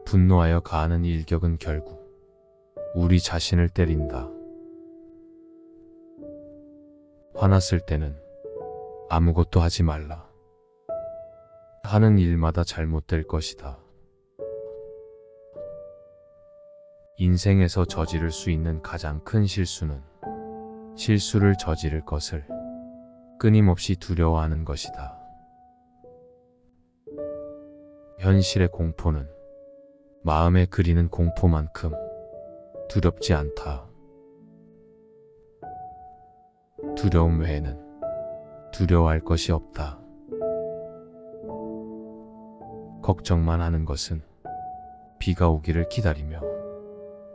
분노하여 가하는 일격은 결국 우리 자신을 때린다. 화났을 때는 아무것도 하지 말라. 하는 일마다 잘못될 것이다. 인생에서 저지를 수 있는 가장 큰 실수는 실수를 저지를 것을 끊임없이 두려워하는 것이다. 현실의 공포는 마음에 그리는 공포만큼 두렵지 않다. 두려움 외에는 두려워할 것이 없다. 걱정만 하는 것은 비가 오기를 기다리며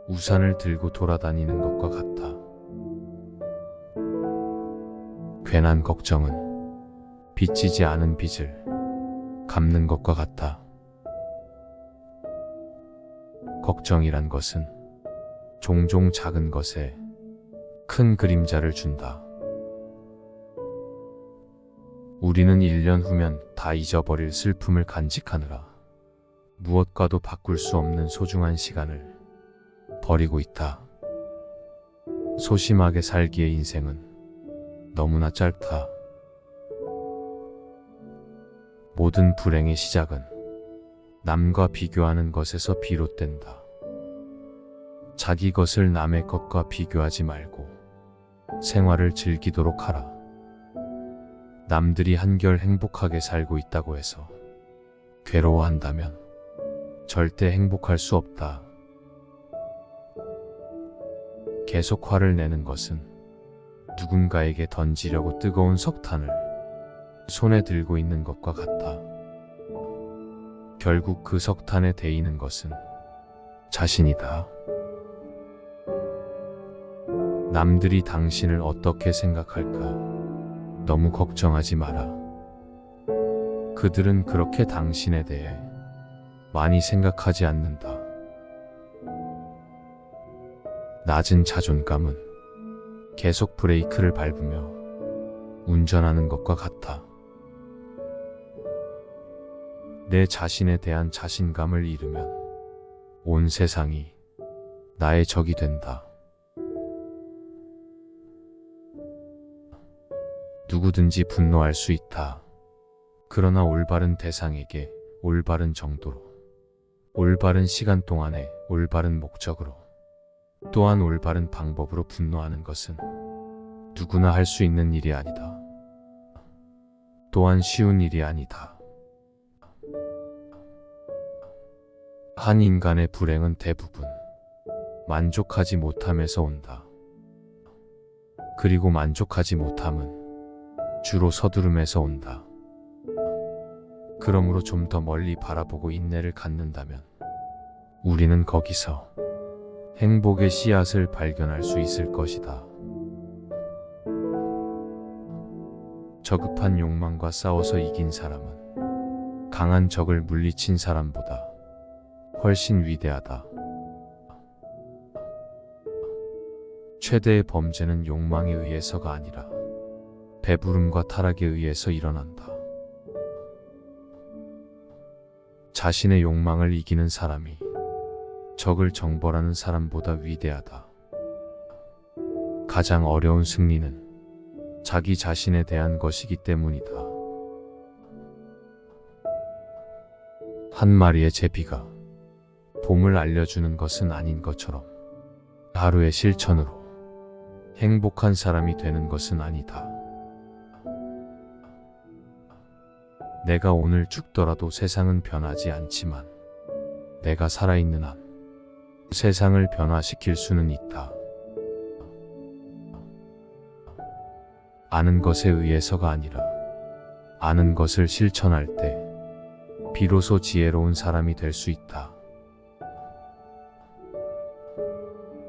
우산을 들고 돌아다니는 것과 같다. 괜한 걱정은 빚지지 않은 빚을 갚는 것과 같다. 걱정이란 것은 종종 작은 것에 큰 그림자를 준다. 우리는 1년 후면 다 잊어버릴 슬픔을 간직하느라 무엇과도 바꿀 수 없는 소중한 시간을 버리고 있다. 소심하게 살기에 인생은 너무나 짧다. 모든 불행의 시작은 남과 비교하는 것에서 비롯된다. 자기 것을 남의 것과 비교하지 말고 생활을 즐기도록 하라. 남들이 한결 행복하게 살고 있다고 해서 괴로워한다면 절대 행복할 수 없다. 계속 화를 내는 것은 누군가에게 던지려고 뜨거운 석탄을 손에 들고 있는 것과 같다. 결국 그 석탄에 데이는 것은 자신이다. 남들이 당신을 어떻게 생각할까 너무 걱정하지 마라. 그들은 그렇게 당신에 대해 많이 생각하지 않는다. 낮은 자존감은 계속 브레이크를 밟으며 운전하는 것과 같아. 내 자신에 대한 자신감을 잃으면 온 세상이 나의 적이 된다. 누구든지 분노할 수 있다. 그러나 올바른 대상에게 올바른 정도로, 올바른 시간 동안에 올바른 목적으로, 또한 올바른 방법으로 분노하는 것은 누구나 할 수 있는 일이 아니다. 또한 쉬운 일이 아니다. 한 인간의 불행은 대부분 만족하지 못함에서 온다. 그리고 만족하지 못함은 주로 서두름에서 온다. 그러므로 좀 더 멀리 바라보고 인내를 갖는다면 우리는 거기서 행복의 씨앗을 발견할 수 있을 것이다. 저급한 욕망과 싸워서 이긴 사람은 강한 적을 물리친 사람보다 훨씬 위대하다. 최대의 범죄는 욕망에 의해서가 아니라 배부름과 타락에 의해서 일어난다. 자신의 욕망을 이기는 사람이 적을 정벌하는 사람보다 위대하다. 가장 어려운 승리는 자기 자신에 대한 것이기 때문이다. 한 마리의 제비가 봄을 알려주는 것은 아닌 것처럼 하루의 실천으로 행복한 사람이 되는 것은 아니다. 내가 오늘 죽더라도 세상은 변하지 않지만 내가 살아있는 한 세상을 변화시킬 수는 있다. 아는 것에 의해서가 아니라 아는 것을 실천할 때 비로소 지혜로운 사람이 될 수 있다.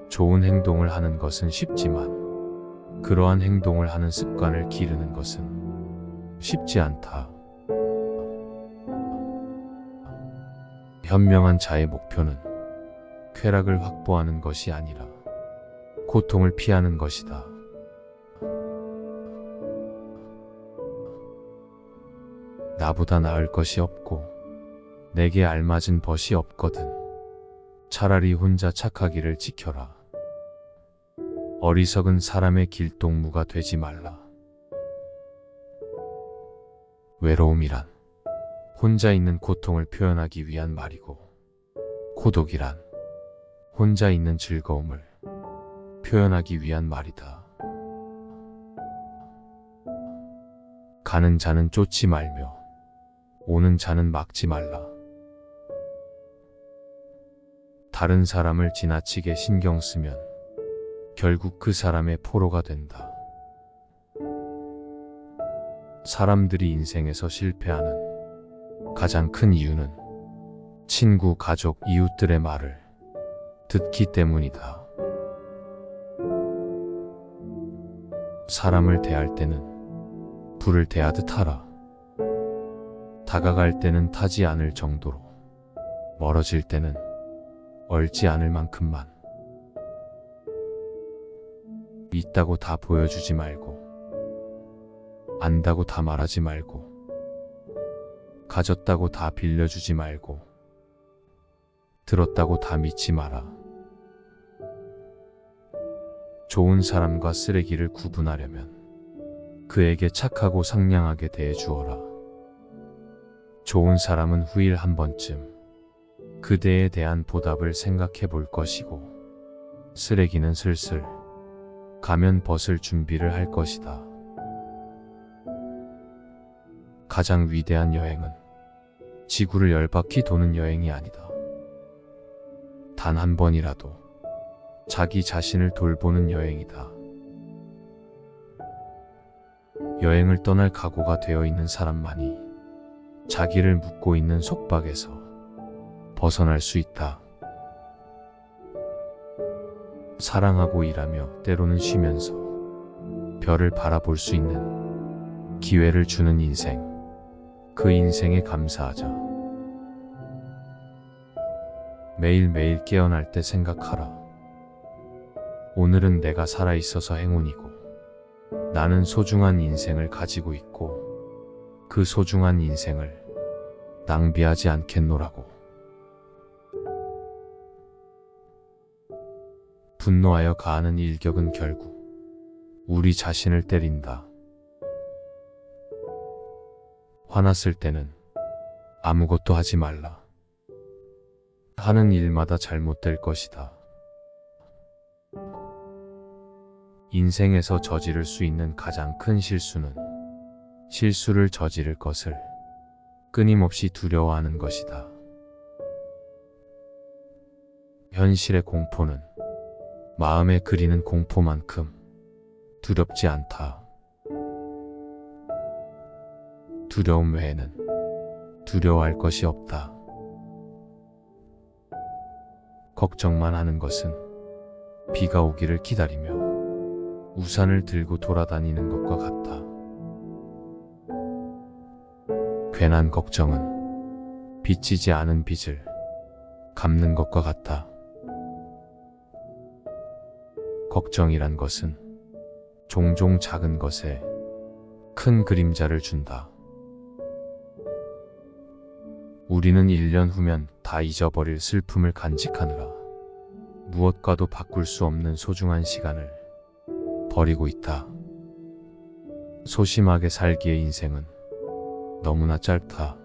좋은 행동을 하는 것은 쉽지만 그러한 행동을 하는 습관을 기르는 것은 쉽지 않다. 현명한 자의 목표는 쾌락을 확보하는 것이 아니라 고통을 피하는 것이다. 나보다 나을 것이 없고 내게 알맞은 벗이 없거든. 차라리 혼자 착하기를 지켜라. 어리석은 사람의 길동무가 되지 말라. 외로움이란 혼자 있는 고통을 표현하기 위한 말이고, 고독이란 혼자 있는 즐거움을 표현하기 위한 말이다. 가는 자는 쫓지 말며 오는 자는 막지 말라. 다른 사람을 지나치게 신경 쓰면 결국 그 사람의 포로가 된다. 사람들이 인생에서 실패하는 가장 큰 이유는 친구, 가족, 이웃들의 말을 듣기 때문이다. 사람을 대할 때는 불을 대하듯 하라. 다가갈 때는 타지 않을 정도로, 멀어질 때는 얼지 않을 만큼만. 있다고 다 보여주지 말고, 안다고 다 말하지 말고, 가졌다고 다 빌려주지 말고, 들었다고 다 믿지 마라. 좋은 사람과 쓰레기를 구분하려면 그에게 착하고 상냥하게 대해주어라. 좋은 사람은 후일 한 번쯤 그대에 대한 보답을 생각해 볼 것이고, 쓰레기는 슬슬 가면 벗을 준비를 할 것이다. 가장 위대한 여행은 지구를 10바퀴 도는 여행이 아니다. 단 한 번이라도 자기 자신을 돌보는 여행이다. 여행을 떠날 각오가 되어 있는 사람만이 자기를 묶고 있는 속박에서 벗어날 수 있다. 사랑하고 일하며 때로는 쉬면서 별을 바라볼 수 있는 기회를 주는 인생, 그 인생에 감사하자. 매일매일 깨어날 때 생각하라. 오늘은 내가 살아있어서 행운이고, 나는 소중한 인생을 가지고 있고, 그 소중한 인생을 낭비하지 않겠노라고. 분노하여 가하는 일격은 결국 우리 자신을 때린다. 화났을 때는 아무것도 하지 말라. 하는 일마다 잘못될 것이다. 인생에서 저지를 수 있는 가장 큰 실수는 실수를 저지를 것을 끊임없이 두려워하는 것이다. 현실의 공포는 마음에 그리는 공포만큼 두렵지 않다. 두려움 외에는 두려워할 것이 없다. 걱정만 하는 것은 비가 오기를 기다리며 우산을 들고 돌아다니는 것과 같다. 괜한 걱정은 빚지지 않은 빚을 갚는 것과 같다. 걱정이란 것은 종종 작은 것에 큰 그림자를 준다. 우리는 1년 후면 다 잊어버릴 슬픔을 간직하느라 무엇과도 바꿀 수 없는 소중한 시간을 버리고 있다. 소심하게 살기의 인생은 너무나 짧다.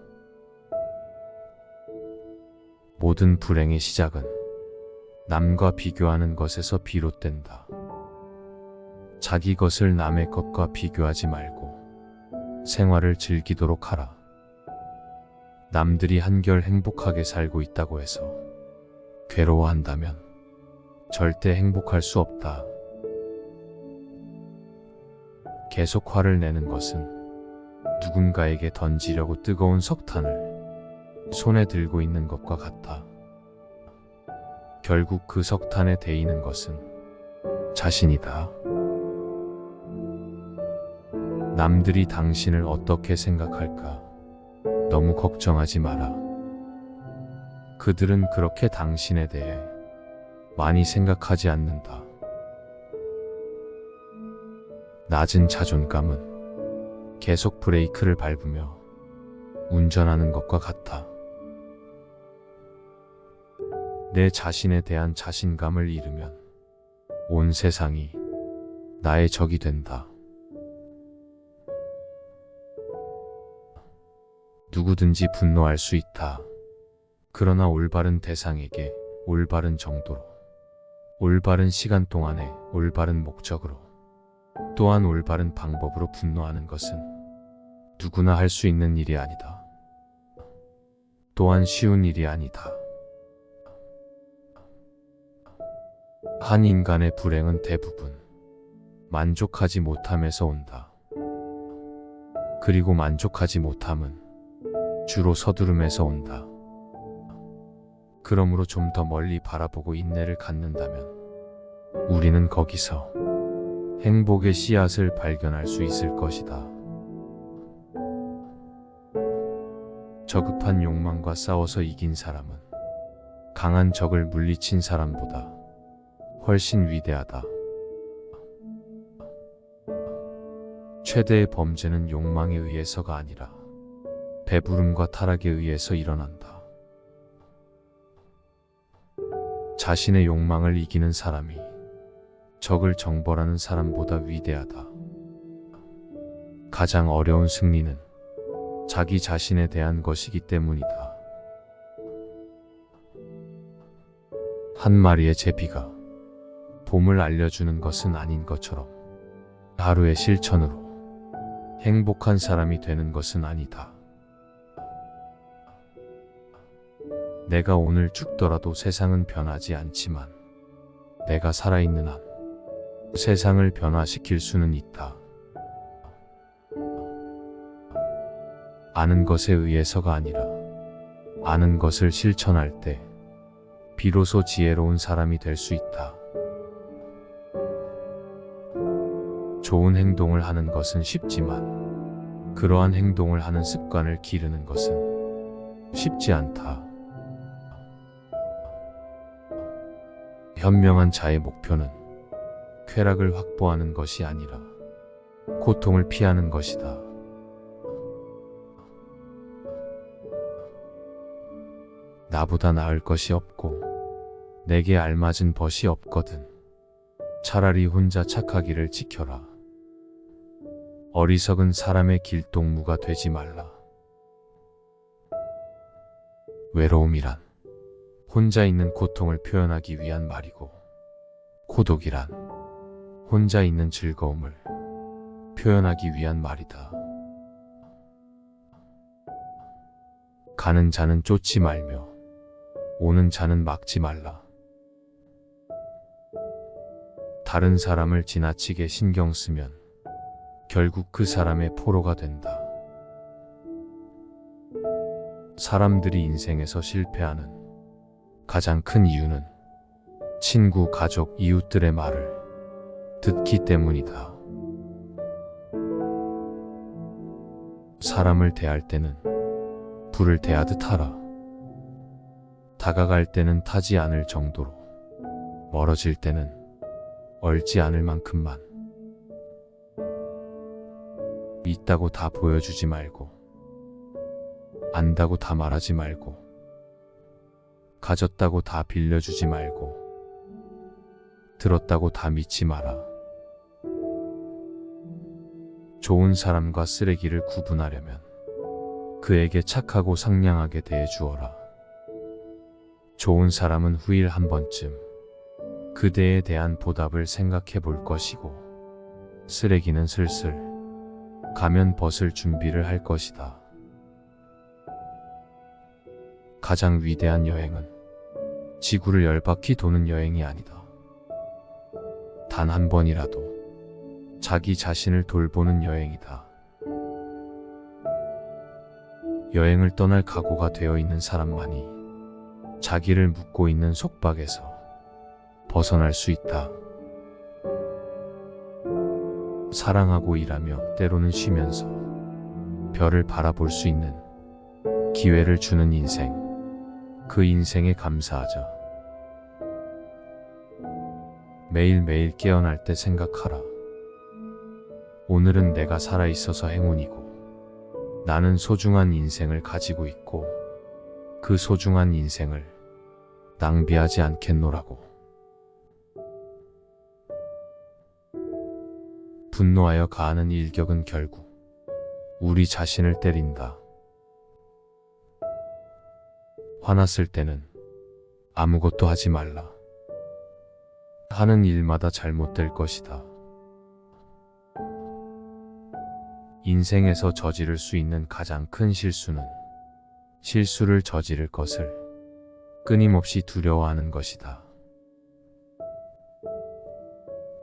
모든 불행의 시작은 남과 비교하는 것에서 비롯된다. 자기 것을 남의 것과 비교하지 말고 생활을 즐기도록 하라. 남들이 한결 행복하게 살고 있다고 해서 괴로워한다면 절대 행복할 수 없다. 계속 화를 내는 것은 누군가에게 던지려고 뜨거운 석탄을 손에 들고 있는 것과 같다. 결국 그 석탄에 데이는 것은 자신이다. 남들이 당신을 어떻게 생각할까 너무 걱정하지 마라. 그들은 그렇게 당신에 대해 많이 생각하지 않는다. 낮은 자존감은 계속 브레이크를 밟으며 운전하는 것과 같아. 내 자신에 대한 자신감을 잃으면 온 세상이 나의 적이 된다. 누구든지 분노할 수 있다. 그러나 올바른 대상에게 올바른 정도로, 올바른 시간 동안에 올바른 목적으로, 또한 올바른 방법으로 분노하는 것은 누구나 할 수 있는 일이 아니다. 또한 쉬운 일이 아니다. 한 인간의 불행은 대부분 만족하지 못함에서 온다. 그리고 만족하지 못함은 주로 서두름에서 온다. 그러므로 좀 더 멀리 바라보고 인내를 갖는다면 우리는 거기서 행복의 씨앗을 발견할 수 있을 것이다. 저급한 욕망과 싸워서 이긴 사람은 강한 적을 물리친 사람보다 훨씬 위대하다. 최대의 범죄는 욕망에 의해서가 아니라 배부름과 타락에 의해서 일어난다. 자신의 욕망을 이기는 사람이 적을 정벌하는 사람보다 위대하다. 가장 어려운 승리는 자기 자신에 대한 것이기 때문이다. 한 마리의 제비가 봄을 알려주는 것은 아닌 것처럼 하루의 실천으로 행복한 사람이 되는 것은 아니다. 내가 오늘 죽더라도 세상은 변하지 않지만 내가 살아있는 한 세상을 변화시킬 수는 있다. 아는 것에 의해서가 아니라 아는 것을 실천할 때 비로소 지혜로운 사람이 될 수 있다. 좋은 행동을 하는 것은 쉽지만 그러한 행동을 하는 습관을 기르는 것은 쉽지 않다. 현명한 자의 목표는 쾌락을 확보하는 것이 아니라 고통을 피하는 것이다. 나보다 나을 것이 없고 내게 알맞은 벗이 없거든. 차라리 혼자 착하기를 지켜라. 어리석은 사람의 길동무가 되지 말라. 외로움이란 혼자 있는 고통을 표현하기 위한 말이고, 고독이란 혼자 있는 즐거움을 표현하기 위한 말이다. 가는 자는 쫓지 말며 오는 자는 막지 말라. 다른 사람을 지나치게 신경 쓰면 결국 그 사람의 포로가 된다. 사람들이 인생에서 실패하는 가장 큰 이유는 친구, 가족, 이웃들의 말을 듣기 때문이다. 사람을 대할 때는 불을 대하듯 하라. 다가갈 때는 타지 않을 정도로, 멀어질 때는 얼지 않을 만큼만. 있다고 다 보여주지 말고, 안다고 다 말하지 말고, 가졌다고 다 빌려주지 말고, 들었다고 다 믿지 마라. 좋은 사람과 쓰레기를 구분하려면 그에게 착하고 상냥하게 대해주어라. 좋은 사람은 후일 한 번쯤 그대에 대한 보답을 생각해 볼 것이고, 쓰레기는 슬슬 가면 벗을 준비를 할 것이다. 가장 위대한 여행은 지구를 10바퀴 도는 여행이 아니다. 단 한 번이라도 자기 자신을 돌보는 여행이다. 여행을 떠날 각오가 되어 있는 사람만이 자기를 묶고 있는 속박에서 벗어날 수 있다. 사랑하고 일하며 때로는 쉬면서 별을 바라볼 수 있는 기회를 주는 인생, 그 인생에 감사하자. 매일매일 깨어날 때 생각하라. 오늘은 내가 살아있어서 행운이고, 나는 소중한 인생을 가지고 있고, 그 소중한 인생을 낭비하지 않겠노라고. 분노하여 가하는 일격은 결국 우리 자신을 때린다. 화났을 때는 아무것도 하지 말라. 하는 일마다 잘못될 것이다. 인생에서 저지를 수 있는 가장 큰 실수는 실수를 저지를 것을 끊임없이 두려워하는 것이다.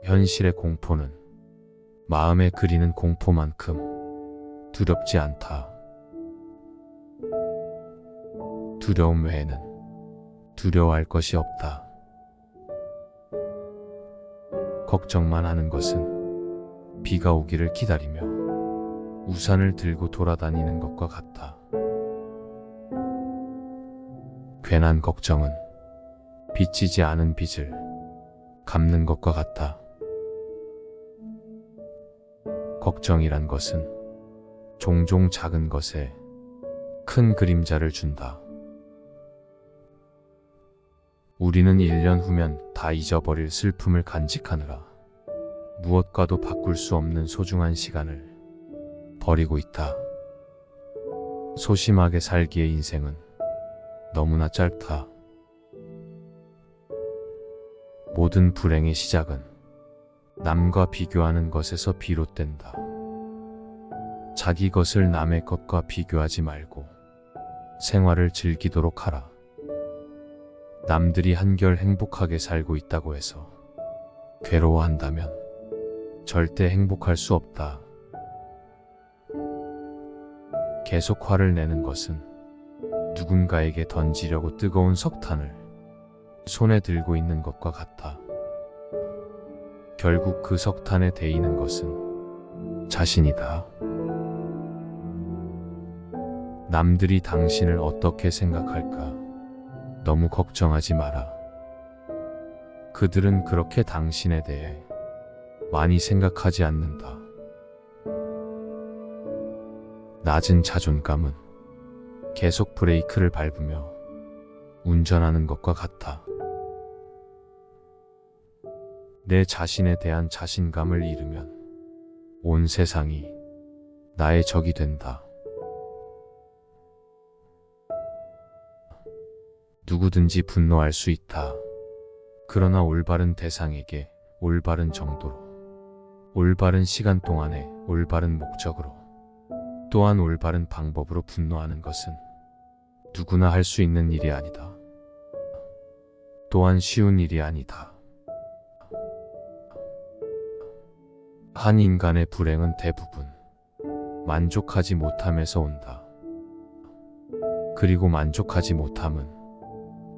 현실의 공포는 마음에 그리는 공포만큼 두렵지 않다. 두려움 외에는 두려워할 것이 없다. 걱정만 하는 것은 비가 오기를 기다리며 우산을 들고 돌아다니는 것과 같다. 괜한 걱정은 빚지지 않은 빚을 갚는 것과 같다. 걱정이란 것은 종종 작은 것에 큰 그림자를 준다. 우리는 1년 후면 다 잊어버릴 슬픔을 간직하느라 무엇과도 바꿀 수 없는 소중한 시간을 버리고 있다. 소심하게 살기의 인생은 너무나 짧다. 모든 불행의 시작은 남과 비교하는 것에서 비롯된다. 자기 것을 남의 것과 비교하지 말고 생활을 즐기도록 하라. 남들이 한결 행복하게 살고 있다고 해서 괴로워한다면 절대 행복할 수 없다. 계속 화를 내는 것은 누군가에게 던지려고 뜨거운 석탄을 손에 들고 있는 것과 같다. 결국 그 석탄에 데이는 것은 자신이다. 남들이 당신을 어떻게 생각할까 너무 걱정하지 마라. 그들은 그렇게 당신에 대해 많이 생각하지 않는다. 낮은 자존감은 계속 브레이크를 밟으며 운전하는 것과 같아. 내 자신에 대한 자신감을 잃으면 온 세상이 나의 적이 된다. 누구든지 분노할 수 있다. 그러나 올바른 대상에게 올바른 정도로, 올바른 시간 동안에 올바른 목적으로, 또한 올바른 방법으로 분노하는 것은 누구나 할 수 있는 일이 아니다. 또한 쉬운 일이 아니다. 한 인간의 불행은 대부분 만족하지 못함에서 온다. 그리고 만족하지 못함은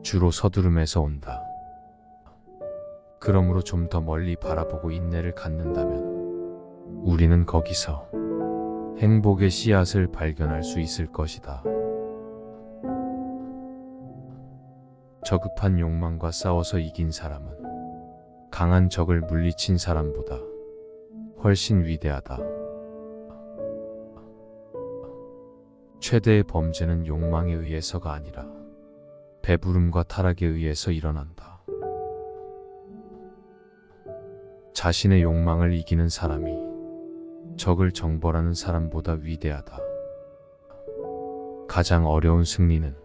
주로 서두름에서 온다. 그러므로 좀 더 멀리 바라보고 인내를 갖는다면 우리는 거기서 행복의 씨앗을 발견할 수 있을 것이다. 저급한 욕망과 싸워서 이긴 사람은 강한 적을 물리친 사람보다 훨씬 위대하다. 최대의 범죄는 욕망에 의해서가 아니라 배부름과 타락에 의해서 일어난다. 자신의 욕망을 이기는 사람이 적을 정벌하는 사람보다 위대하다. 가장 어려운 승리는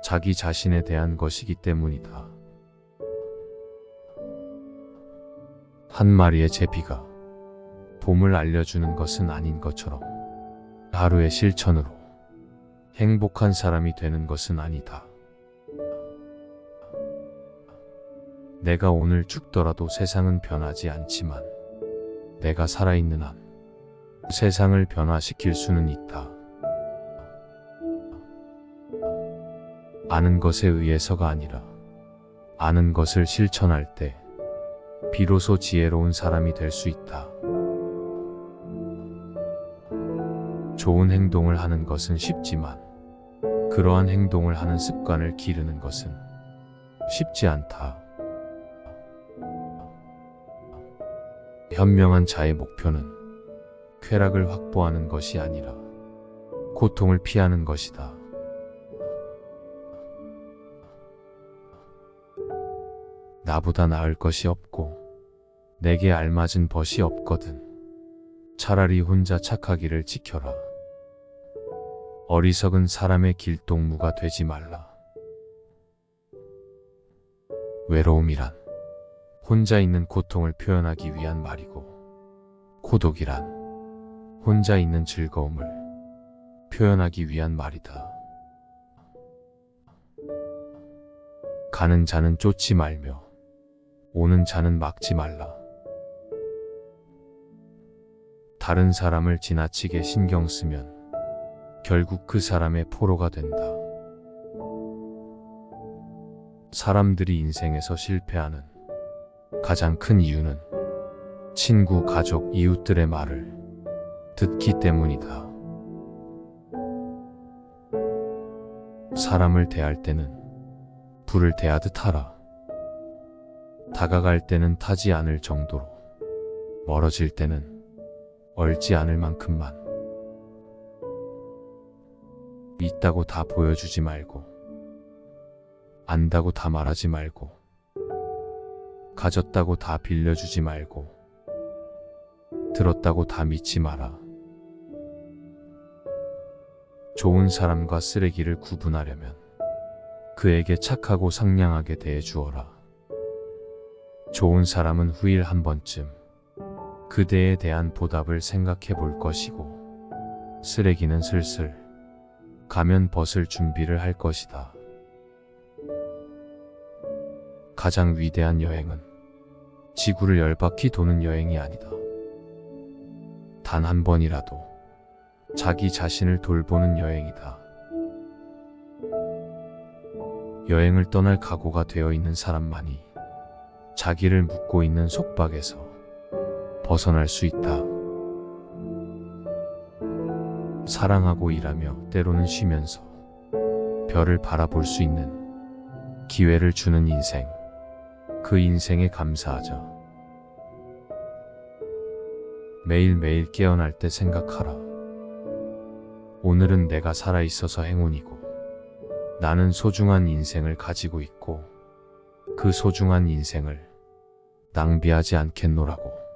자기 자신에 대한 것이기 때문이다. 한 마리의 제비가 봄을 알려주는 것은 아닌 것처럼 하루의 실천으로 행복한 사람이 되는 것은 아니다. 내가 오늘 죽더라도 세상은 변하지 않지만 내가 살아있는 한 세상을 변화시킬 수는 있다. 아는 것에 의해서가 아니라 아는 것을 실천할 때 비로소 지혜로운 사람이 될 수 있다. 좋은 행동을 하는 것은 쉽지만 그러한 행동을 하는 습관을 기르는 것은 쉽지 않다. 현명한 자의 목표는 쾌락을 확보하는 것이 아니라 고통을 피하는 것이다. 나보다 나을 것이 없고 내게 알맞은 벗이 없거든. 차라리 혼자 착하기를 지켜라. 어리석은 사람의 길동무가 되지 말라. 외로움이란 혼자 있는 고통을 표현하기 위한 말이고, 고독이란 혼자 있는 즐거움을 표현하기 위한 말이다. 가는 자는 쫓지 말며 오는 자는 막지 말라. 다른 사람을 지나치게 신경 쓰면 결국 그 사람의 포로가 된다. 사람들이 인생에서 실패하는 가장 큰 이유는 친구, 가족, 이웃들의 말을 듣기 때문이다. 사람을 대할 때는 불을 대하듯 하라. 다가갈 때는 타지 않을 정도로, 멀어질 때는 얼지 않을 만큼만. 있다고 다 보여주지 말고, 안다고 다 말하지 말고, 가졌다고 다 빌려주지 말고, 들었다고 다 믿지 마라. 좋은 사람과 쓰레기를 구분하려면 그에게 착하고 상냥하게 대해주어라. 좋은 사람은 후일 한 번쯤 그대에 대한 보답을 생각해 볼 것이고, 쓰레기는 슬슬 가면 벗을 준비를 할 것이다. 가장 위대한 여행은 지구를 10바퀴 도는 여행이 아니다. 단 한 번이라도 자기 자신을 돌보는 여행이다. 여행을 떠날 각오가 되어 있는 사람만이 자기를 묶고 있는 속박에서 벗어날 수 있다. 사랑하고 일하며 때로는 쉬면서 별을 바라볼 수 있는 기회를 주는 인생, 그 인생에 감사하자. 매일매일 깨어날 때 생각하라. 오늘은 내가 살아있어서 행운이고, 나는 소중한 인생을 가지고 있고, 그 소중한 인생을 낭비하지 않겠노라고.